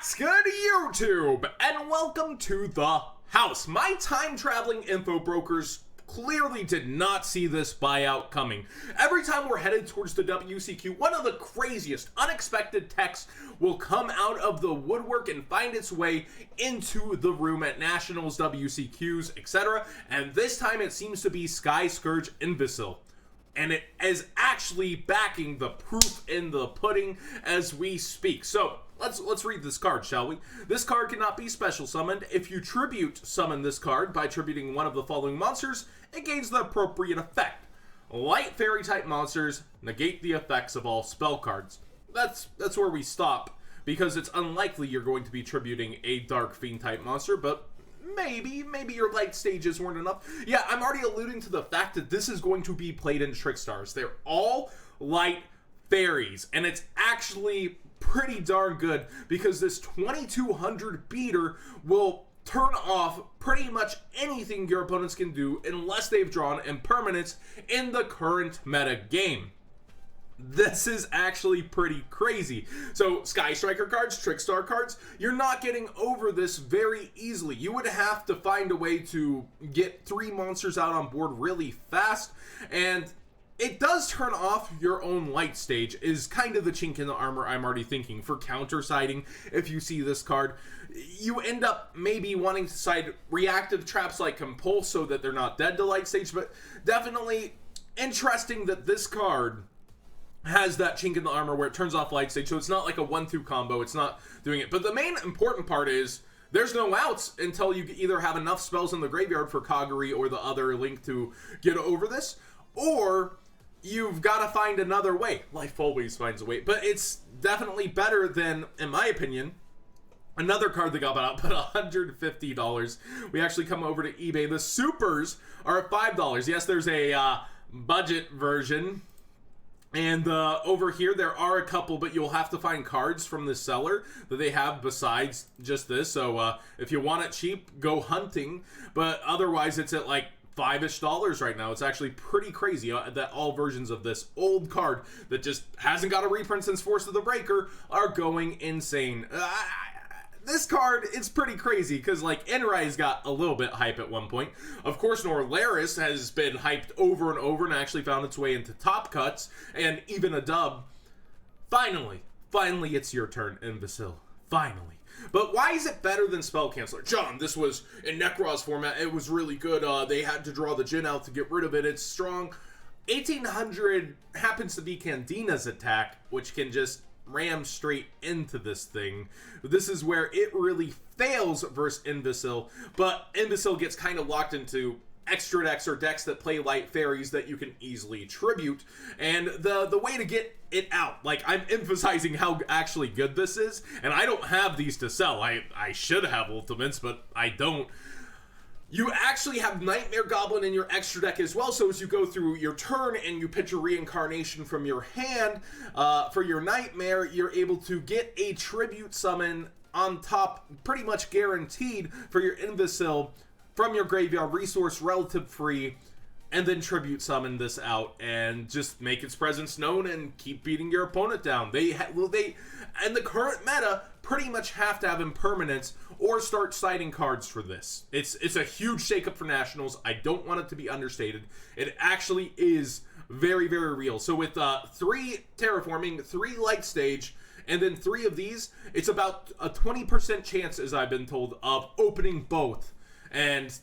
What's good, YouTube? And welcome to the house. My time-traveling info brokers clearly did not see this buyout coming. Every time we're headed towards the WCQ, one of the craziest, unexpected techs will come out of the woodwork and find its way into the room at Nationals, WCQs, etc. And this time it seems to be Scourge Invicil. And it is actually backing the proof in the pudding as we speak. So let's read this card, shall we? This card cannot be special summoned. If you tribute summon this card by tributing one of the following monsters, it gains the appropriate effect. Light fairy type monsters negate the effects of all spell cards. That's where we stop, because it's unlikely you're going to be tributing a dark fiend type monster, but maybe your light stages weren't enough. Yeah, I'm already alluding to the fact that this is going to be played in Trickstars. They're all light fairies, and it's actually pretty darn good because this 2200 beater will turn off pretty much anything your opponents can do unless they've drawn impermanence in the current meta game. This is actually pretty crazy. So Sky Striker cards, Trickstar cards, you're not getting over this very easily. You would have to find a way to get 3 monsters out on board really fast, and it does turn off your own light stage is kind of the chink in the armor I'm already thinking. For counter siding, if you see this card, you end up maybe wanting to side reactive traps like Compulse so that they're not dead to light stage, but definitely interesting that this card has that chink in the armor where it turns off light stage, so it's not like a 1-2 combo, it's not doing it. But the main important part is there's no outs until you either have enough spells in the graveyard for Kagari or the other link to get over this, or you've got to find another way. Life always finds a way, but it's definitely better than, in my opinion, another card that got out, but $150. We actually come over to eBay. The supers are at $5. Yes, there's a budget version. And over here, there are a couple, but you'll have to find cards from the seller that they have besides just this. So if you want it cheap, go hunting. But otherwise, it's at like $5-ish right now. It's actually pretty crazy that all versions of this old card that just hasn't got a reprint since Force of the Breaker are going insane. This card is pretty crazy because, like, Enrai's got a little bit hype at one point. Of course, Norlaris has been hyped over and over and actually found its way into top cuts and even a dub. Finally, it's your turn, Invicil. Finally. But why is it better than Spell Canceller? John, this was in Necros format. It was really good. They had to draw the Jin out to get rid of it. It's strong. 1800 happens to be Candina's attack, which can just ram straight into this thing. This is where it really fails versus Invicil, but Invicil gets kind of locked into extra decks or decks that play light fairies that you can easily tribute, and the way to get it out, like, I'm emphasizing how actually good this is, and I don't have these to sell. I should have ultimates, but I don't. You actually have Nightmare Goblin in your extra deck as well, so as you go through your turn and you pitch a reincarnation from your hand for your Nightmare, you're able to get a tribute summon on top, pretty much guaranteed, for your Invicil from your graveyard, resource relative free, and then tribute summon this out and just make its presence known and keep beating your opponent down. They and the current meta pretty much have to have impermanence or start siding cards for this. It's a huge shakeup for Nationals. I don't want it to be understated. It actually is very, very real. So with 3 terraforming, 3 light stage, and then 3 of these, it's about a 20% chance, as I've been told, of opening both. And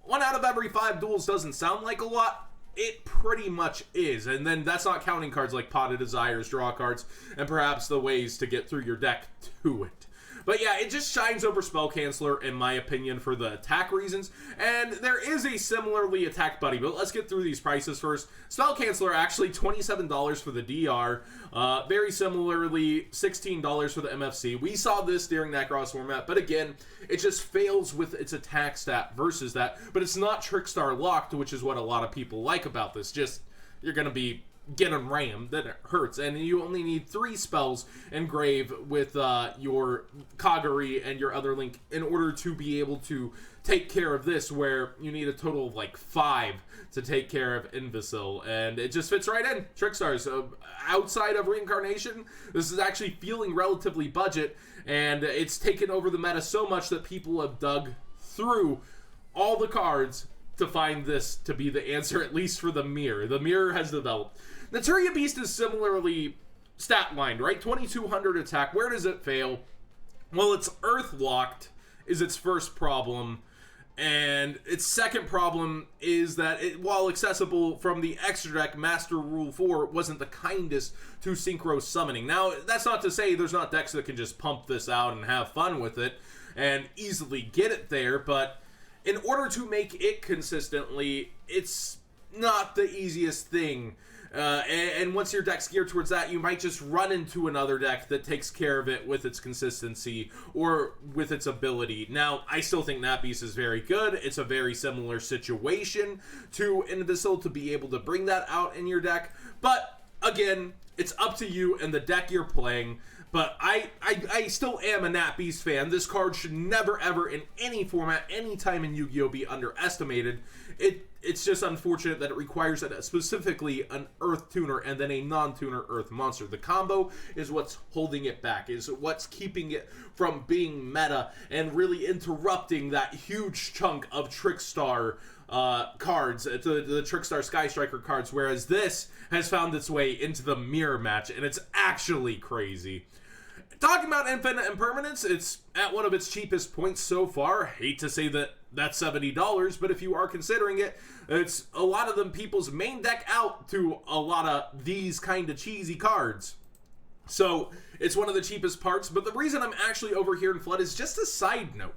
1 out of every 5 duels doesn't sound like a lot. It pretty much is. And then that's not counting cards like Pot of Desires, draw cards, and perhaps the ways to get through your deck to it. But yeah, it just shines over Spell Canceller, in my opinion, for the attack reasons. And there is a similarly attack buddy, but let's get through these prices first. Spell Canceller, actually $27 for the DR. Very similarly, $16 for the MFC. We saw this during Necros format, but again, it just fails with its attack stat versus that. But it's not Trickstar locked, which is what a lot of people like about this. Just, you're going to be getting rammed, then it hurts, and you only need 3 spells engrave with your Kagari and your other link in order to be able to take care of this, where you need a total of like 5 to take care of Invicil, and it just fits right in. Trickstars, outside of reincarnation, this is actually feeling relatively budget, and it's taken over the meta so much that people have dug through all the cards to find this to be the answer, at least for the mirror. The mirror has developed. Naturia Beast is similarly stat-lined, right? 2200 attack. Where does it fail? Well, it's Earth-locked is its first problem, and its second problem is that while accessible from the extra deck, Master Rule 4 wasn't the kindest to synchro summoning. Now, that's not to say there's not decks that can just pump this out and have fun with it and easily get it there, but in order to make it consistently, it's not the easiest thing. And once your deck's geared towards that, you might just run into another deck that takes care of it with its consistency or with its ability. Now, I still think that beast is very good. It's a very similar situation to Invicil to be able to bring that out in your deck. But, again, it's up to you and the deck you're playing. But I still am a Nat Beast fan. This card should never, ever, in any format, any time in Yu-Gi-Oh! Be underestimated. It's just unfortunate that it requires specifically an Earth Tuner and then a non-tuner Earth monster. The combo is what's holding it back, is what's keeping it from being meta and really interrupting that huge chunk of Trickstar cards, the Trickstar Sky Striker cards, whereas this has found its way into the mirror match, and it's actually crazy. Talking about Infinite Impermanence, it's at one of its cheapest points so far. Hate to say that that's $70, but if you are considering it, it's a lot of them people's main deck out to a lot of these kind of cheesy cards. So it's one of the cheapest parts, but the reason I'm actually over here in Flood is just a side note.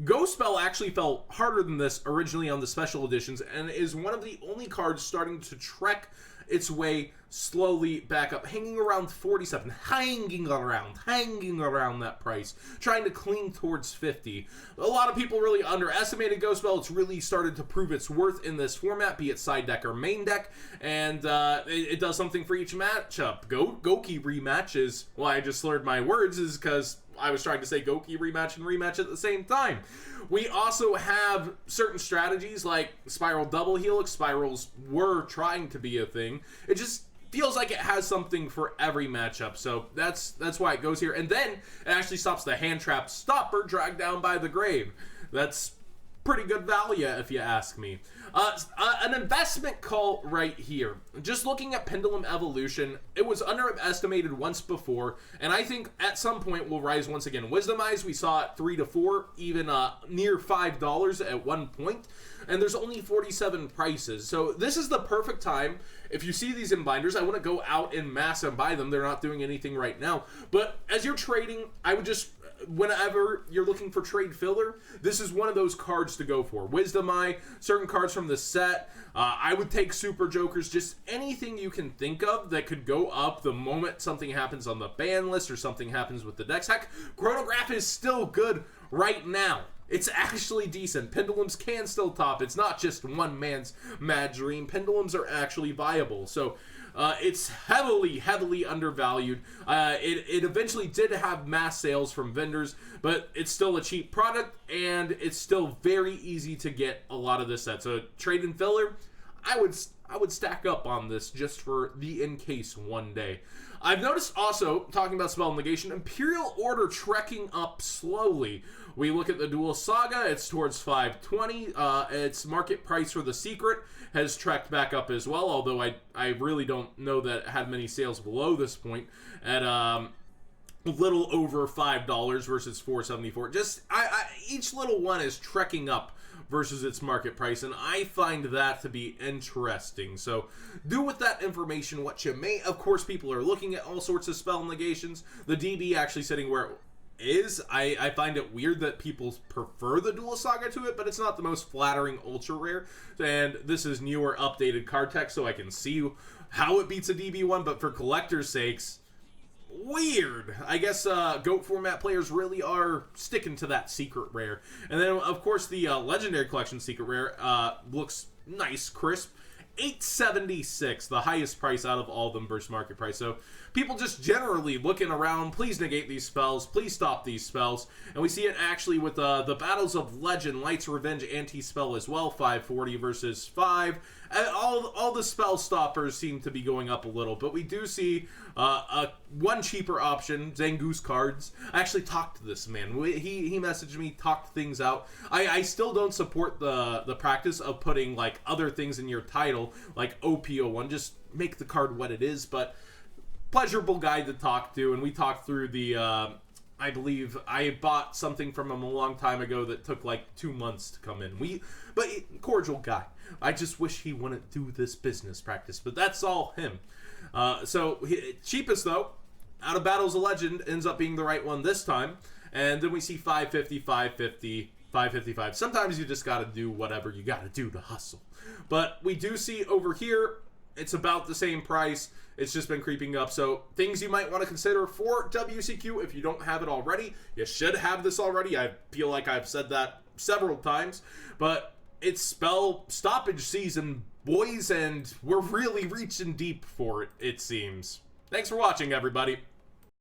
Ghost Spell actually fell harder than this originally on the special editions and is one of the only cards starting to trek its way slowly back up, hanging around 47, hanging around that price, trying to cling towards 50. A lot of people really underestimated Ghost Spell. It's really started to prove its worth in this format, be it side deck or main deck, and it does something for each matchup. Goki rematch is, well, I just slurred my words, is because I was trying to say Goki rematch and rematch at the same time. We also have certain strategies like Spiral Double Helix. Spirals were trying to be a thing. It just feels like it has something for every matchup, so that's why it goes here. And then it actually stops the Hand Trap Stopper Drag Down by the Grave. That's pretty good value if you ask me. An investment call right here. Just looking at Pendulum Evolution, it was underestimated once before, and I think at some point will rise once again. Wisdom Eyes, we saw it 3 to 4, even near $5 at one point, and there's only 47 prices. So this is the perfect time. If you see these in binders, I wouldn't go out in mass and buy them. They're not doing anything right now. But as you're trading, I would just, whenever you're looking for trade filler, this is one of those cards to go for. Wisdom Eye, certain cards from the set. I would take Super Jokers, just anything you can think of that could go up the moment something happens on the ban list or something happens with the decks. Heck, Chronograph is still good right now. It's actually decent. Pendulums can still top. It's not just one man's mad dream. Pendulums are actually viable. So it's heavily undervalued. It eventually did have mass sales from vendors, but it's still a cheap product, and it's still very easy to get a lot of this set. So trade and filler, I would stack up on this just for the in case one day. I've noticed also, talking about Spell Negation, Imperial Order trekking up slowly. We look at the Dual Saga, it's towards 520. Its market price for the Secret has trekked back up as well, although I really don't know that it had many sales below this point at a little over $5 versus $4.74. Just each little one is trekking up versus its market price, and I find that to be interesting. So do with that information what you may. Of course, people are looking at all sorts of spell negations. The DB actually sitting where it is. I find it weird that people prefer the Dual Saga to it, but it's not the most flattering ultra rare, and this is newer updated card text, so I can see how it beats a DB1, but for collectors' sakes, weird. I guess GOAT format players really are sticking to that secret rare. And then, of course, the Legendary Collection secret rare looks nice, crisp. $8.76, the highest price out of all of them versus market price. So people just generally looking around, please negate these spells, please stop these spells. And we see it actually with the Battles of Legend, Light's Revenge anti-spell as well, 540 versus 5. And all the spell stoppers seem to be going up a little, but we do see a one cheaper option, Zangoose cards. I actually talked to this man. He messaged me, talked things out. I still don't support the practice of putting like other things in your title, like OP01. Just make the card what it is, but pleasurable guy to talk to, and we talked through the I believe I bought something from him a long time ago that took like 2 months to come in. But cordial guy. I just wish he wouldn't do this business practice, but that's all him. Cheapest though, out of Battles of Legend ends up being the right one this time, and then we see 550, 550, 555. Sometimes you just gotta do whatever you gotta do to hustle. But we do see over here, it's about the same price. It's just been creeping up. So things you might want to consider for WCQ if you don't have it already. You should have this already. I feel like I've said that several times. But it's spell stoppage season, boys, and we're really reaching deep for it, it seems. Thanks for watching, everybody.